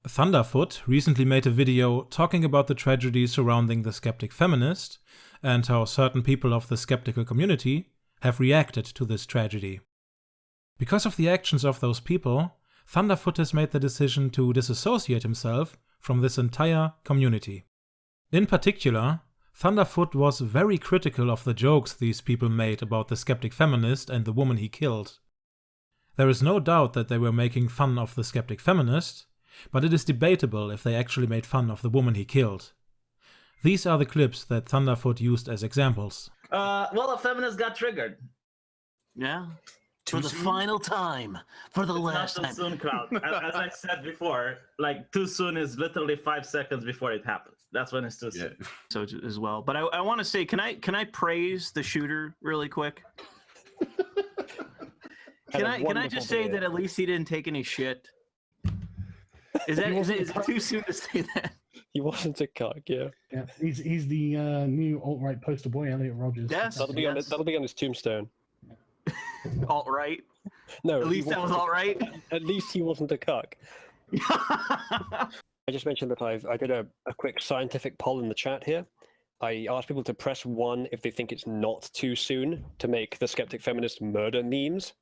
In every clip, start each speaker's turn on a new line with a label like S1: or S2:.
S1: Thunderf00t recently made a video talking about the tragedy surrounding the Skeptic Feminist and how certain people of the skeptical community have reacted to this tragedy. Because of the actions of those people, Thunderf00t has made the decision to disassociate himself from this entire community. In particular, Thunderf00t was very critical of the jokes these people made about the Skeptic Feminist and the woman he killed. There is no doubt that they were making fun of the Skeptic Feminist, but it is debatable if they actually made fun of the woman he killed. These are the clips that Thunderf00t used as examples.
S2: Well, a feminist got triggered.
S3: Yeah. For the final time. For the last time.
S2: Not too soon, crowd. As I said before, like, too soon is literally 5 seconds before it happens. That's when it's too soon.
S3: So as well. But I want to say, can I praise the shooter really quick? Can I just say that at least he didn't take any shit? Is it too soon to say that?
S4: He wasn't a cuck, yeah.
S5: Yeah, he's the new alt-right poster boy, Elliot Rogers.
S3: Yes,
S4: that'll be on his tombstone.
S3: Alt-right?
S4: No,
S3: at least that was alt-right.
S4: At least he wasn't a cuck. I just mentioned that I did a quick scientific poll in the chat here. I asked people to press 1 if they think it's not too soon to make the Skeptic Feminist murder memes.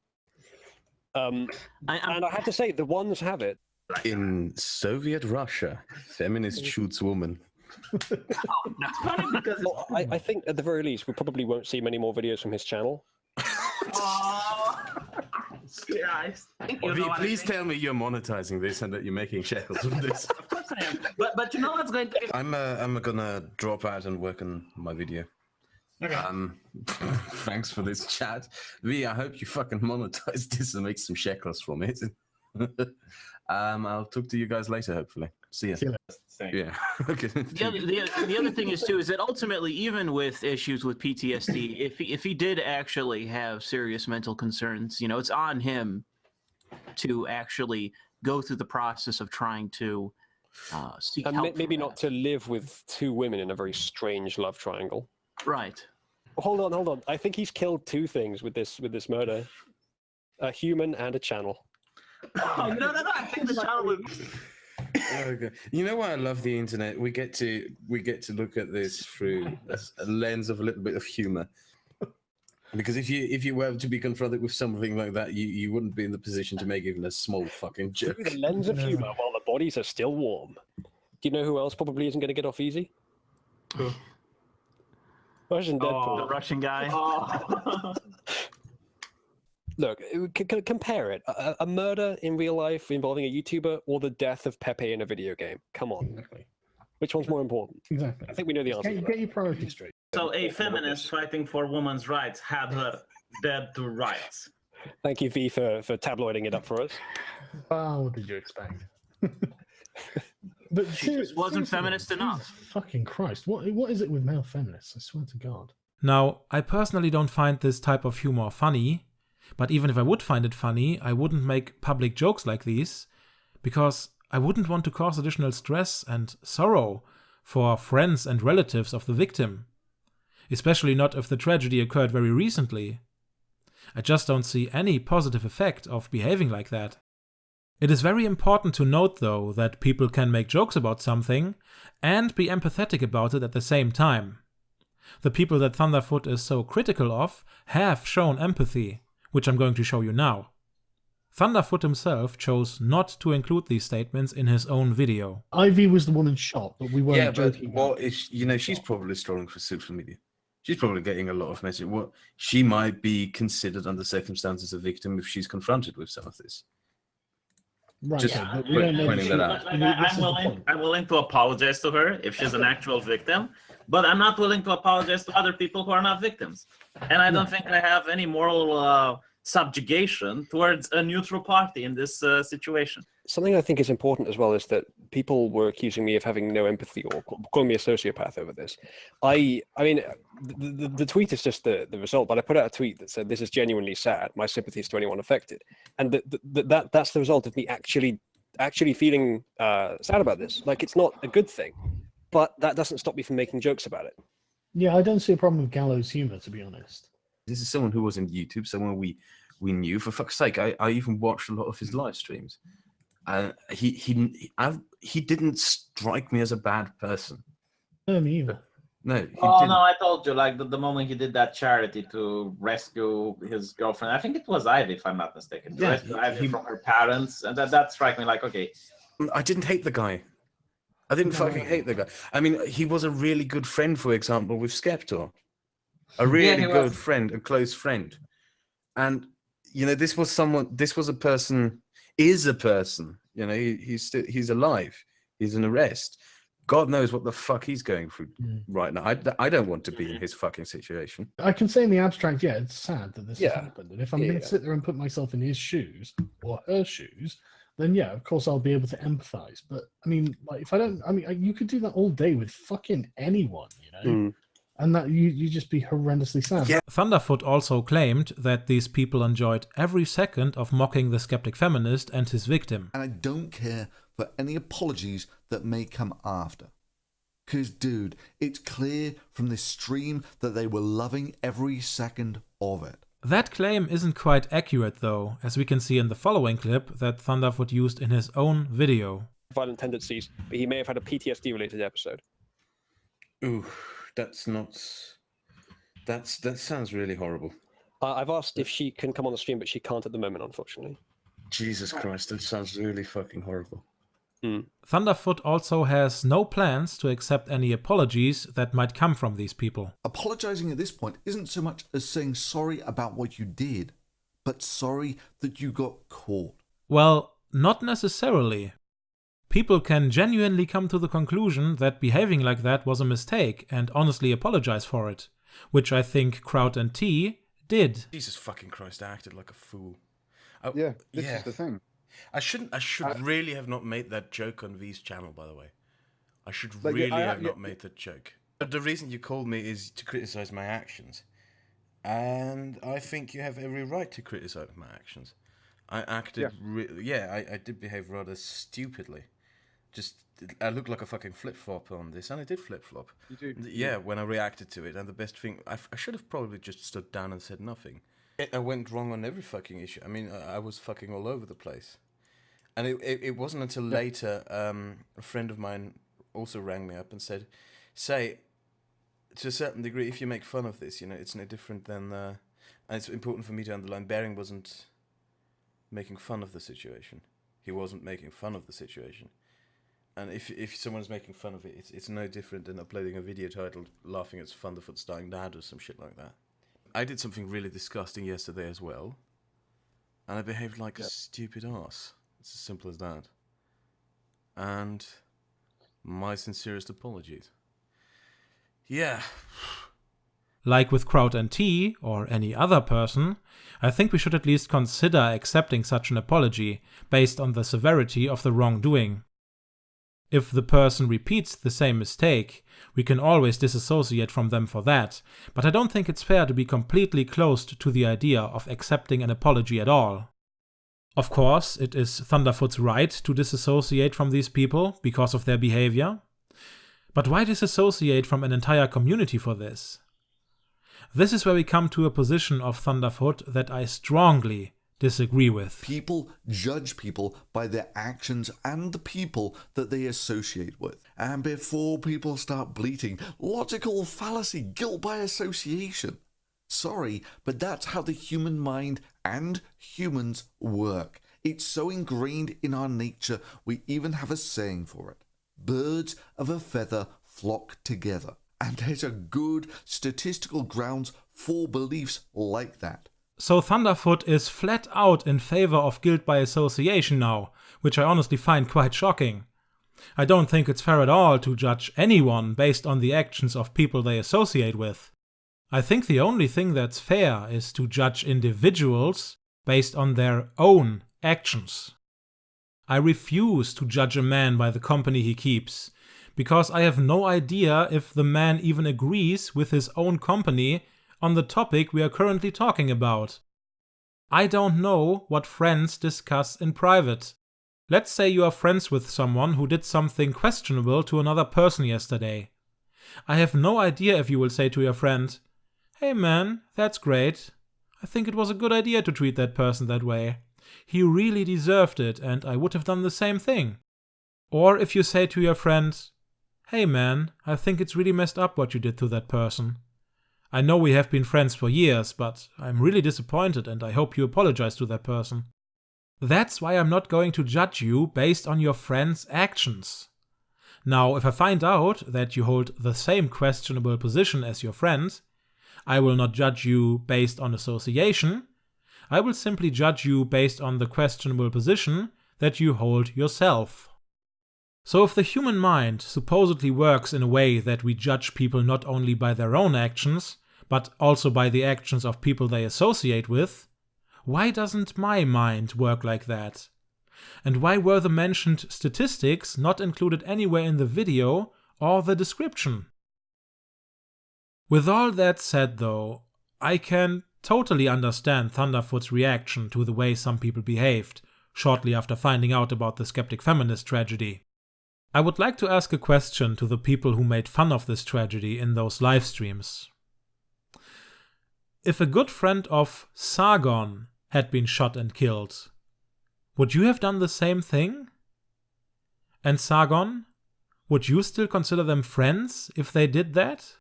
S4: And I have to say, the ones have it.
S6: In Soviet Russia, feminist shoots woman.
S4: Well, I think at the very least we probably won't see many more videos from his channel.
S6: Please tell me you're monetizing this and that you're making shekels from this.
S2: Of course I am. But you know what's going to...
S6: I'm gonna drop out and work on my video.
S2: Okay.
S6: Thanks for this chat. V, I hope you fucking monetize this and make some shekels from it. I'll talk to you guys later, hopefully. See ya. Yeah. Okay.
S3: The other thing is too is that ultimately, even with issues with PTSD, if he did actually have serious mental concerns, you know, it's on him to actually go through the process of trying to seek help.
S4: Maybe not to live with 2 women in a very strange love triangle.
S3: Right.
S4: Hold on. I think he's killed 2 things with this murder: a human and a channel.
S2: Oh, no, I think the channel would...
S6: Okay. You know why I love the internet? We get to look at this through a lens of a little bit of humor. Because if you were to be confronted with something like that, you wouldn't be in the position to make even a small fucking joke.
S4: Through the lens of humor while the bodies are still warm. Do you know who else probably isn't going to get off easy?
S5: Who?
S4: Russian Deadpool.
S3: The Russian guy.
S2: Oh.
S4: Look, compare it. A murder in real life involving a YouTuber or the death of Pepe in a video game. Come on.
S5: Exactly.
S4: Which one's more important?
S5: Exactly.
S4: I think we know the answer.
S5: Get your priorities straight.
S2: So a feminist fighting for women's rights had her dead to rights.
S4: Thank you, V, for tabloiding it up for us.
S5: What did you expect? But
S3: She just wasn't feminist enough.
S5: Fucking Christ. What is it with male feminists? I swear to God.
S1: Now, I personally don't find this type of humor funny, but even if I would find it funny, I wouldn't make public jokes like these, because I wouldn't want to cause additional stress and sorrow for friends and relatives of the victim, especially not if the tragedy occurred very recently. I just don't see any positive effect of behaving like that. It is very important to note, though, that people can make jokes about something and be empathetic about it at the same time. The people that Thunderf00t is so critical of have shown empathy, which I'm going to show you now. Thunderf00t himself chose not to include these statements in his own video.
S5: Ivy was the one in shot, but we weren't joking.
S6: Well, she's probably strolling for social media. She's probably getting a lot of message. What she might be considered under circumstances a victim if she's confronted with some of this.
S5: Right.
S6: Just
S5: pointing
S6: that out.
S2: I'm willing to apologize to her if she's an actual victim, but I'm not willing to apologize to other people who are not victims. And I don't think I have any moral subjugation towards a neutral party in this situation.
S4: Something I think is important as well is that people were accusing me of having no empathy or calling me a sociopath over this. I mean, the tweet is just the result, but I put out a tweet that said, "This is genuinely sad. My sympathies to anyone affected." And that's the result of me actually feeling sad about this. Like, it's not a good thing, but that doesn't stop me from making jokes about it.
S5: Yeah, I don't see a problem with gallows humor, to be honest.
S6: This is someone who was in YouTube, someone we knew. For fuck's sake, I even watched a lot of his live streams. he didn't strike me as a bad person.
S5: Me either.
S6: No, he
S2: Oh
S6: didn't.
S2: no, I told you, like the moment he did that charity to rescue his girlfriend, I think it was Ivy, if I'm not mistaken, to
S6: Yeah,
S2: rescue Ivy
S6: he-
S2: from her parents, and that struck me like, okay,
S6: I didn't hate the guy. I didn't fucking hate the guy. I mean, he was a really good friend, for example, with Skeptor. A really
S2: he
S6: good
S2: was.
S6: friend, a close friend. And, you know, this was a person, is a person, you know, he's alive. He's in arrest. God knows what the fuck he's going through right now. I don't want to be in his fucking situation.
S5: I can say in the abstract, yeah, it's sad that this has
S4: Yeah.
S5: happened. And if I'm going to sit there and put myself in his shoes or her shoes, then yeah, of course I'll be able to empathize. But I mean, like, if I don't, I mean, you could do that all day with fucking anyone, you know, and that you just be horrendously sad.
S6: Yeah.
S1: Thunderfoot also claimed that these people enjoyed every second of mocking the Skeptic Feminist and his victim.
S7: And I don't care for any apologies that may come after. Because, dude, it's clear from this stream that they were loving every second of it.
S1: That claim isn't quite accurate though, as we can see in the following clip that Thunderfoot used in his own video.
S4: Violent tendencies, but he may have had a PTSD-related episode.
S6: Ooh, that sounds really horrible.
S4: I've asked if she can come on the stream, but she can't at the moment, unfortunately.
S6: Jesus Christ, that sounds really fucking horrible.
S1: Thunderfoot also has no plans to accept any apologies that might come from these people.
S7: Apologizing at this point isn't so much as saying sorry about what you did, but sorry that you got caught.
S1: Well, not necessarily. People can genuinely come to the conclusion that behaving like that was a mistake and honestly apologize for it, which I think Kraut and T did.
S6: Jesus fucking Christ, I acted like a fool.
S8: This is the thing.
S6: I should really have not made that joke on V's channel, by the way. I should
S8: Like, yeah,
S6: really have not made that joke. But the reason you called me is to criticize my actions. And I think you have every right to criticize my actions. I acted I did behave rather stupidly. Just, I looked like a fucking flip-flop on this, and I did flip-flop.
S8: You do.
S6: Yeah, when I reacted to it, and the best thing, I should have probably just stood down and said nothing. I went wrong on every fucking issue. I mean, I was fucking all over the place. And it wasn't until later, a friend of mine also rang me up and said, say, to a certain degree, if you make fun of this, you know, it's no different than, and it's important for me to underline, Bering wasn't making fun of the situation. He wasn't making fun of the situation. And if someone's making fun of it, it's no different than uploading a video titled "Laughing at Thunderfoot's Dying Dad" or some shit like that. I did something really disgusting yesterday as well, and I behaved like a stupid ass. It's as simple as that. And my sincerest apologies. Yeah.
S1: Like with Kraut and T, or any other person, I think we should at least consider accepting such an apology based on the severity of the wrongdoing. If the person repeats the same mistake, we can always disassociate from them for that, but I don't think it's fair to be completely closed to the idea of accepting an apology at all. Of course, it is Thunderfoot's right to disassociate from these people because of their behavior, but why disassociate from an entire community for this? This is where we come to a position of Thunderfoot that I strongly disagree with.
S7: People judge people by their actions and the people that they associate with. And before people start bleating, logical fallacy, guilt by association. Sorry, but that's how the human mind and humans work. It's so ingrained in our nature, we even have a saying for it. Birds of a feather flock together. And there's a good statistical grounds for beliefs like that.
S1: So Thunderfoot is flat out in favor of guilt by association now, which I honestly find quite shocking. I don't think it's fair at all to judge anyone based on the actions of people they associate with. I think the only thing that's fair is to judge individuals based on their own actions. I refuse to judge a man by the company he keeps, because I have no idea if the man even agrees with his own company on the topic we are currently talking about. I don't know what friends discuss in private. Let's say you are friends with someone who did something questionable to another person yesterday. I have no idea if you will say to your friend, "Hey man, that's great. I think it was a good idea to treat that person that way. He really deserved it, and I would have done the same thing. Or if you say to your friend, hey man, I think it's really messed up what you did to that person. I know we have been friends for years, but I'm really disappointed and I hope you apologize to that person. That's why I'm not going to judge you based on your friend's actions. Now, if I find out that you hold the same questionable position as your friend, I will not judge you based on association. I will simply judge you based on the questionable position that you hold yourself. So if the human mind supposedly works in a way that we judge people not only by their own actions, but also by the actions of people they associate with, why doesn't my mind work like that? And why were the mentioned statistics not included anywhere in the video or the description? With all that said though, I can totally understand Thunderfoot's reaction to the way some people behaved shortly after finding out about the Skeptic Feminist tragedy. I would like to ask a question to the people who made fun of this tragedy in those live streams. If a good friend of Sargon had been shot and killed, would you have done the same thing? And Sargon, would you still consider them friends if they did that?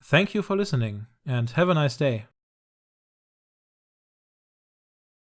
S1: Thank you for listening, and have a nice day.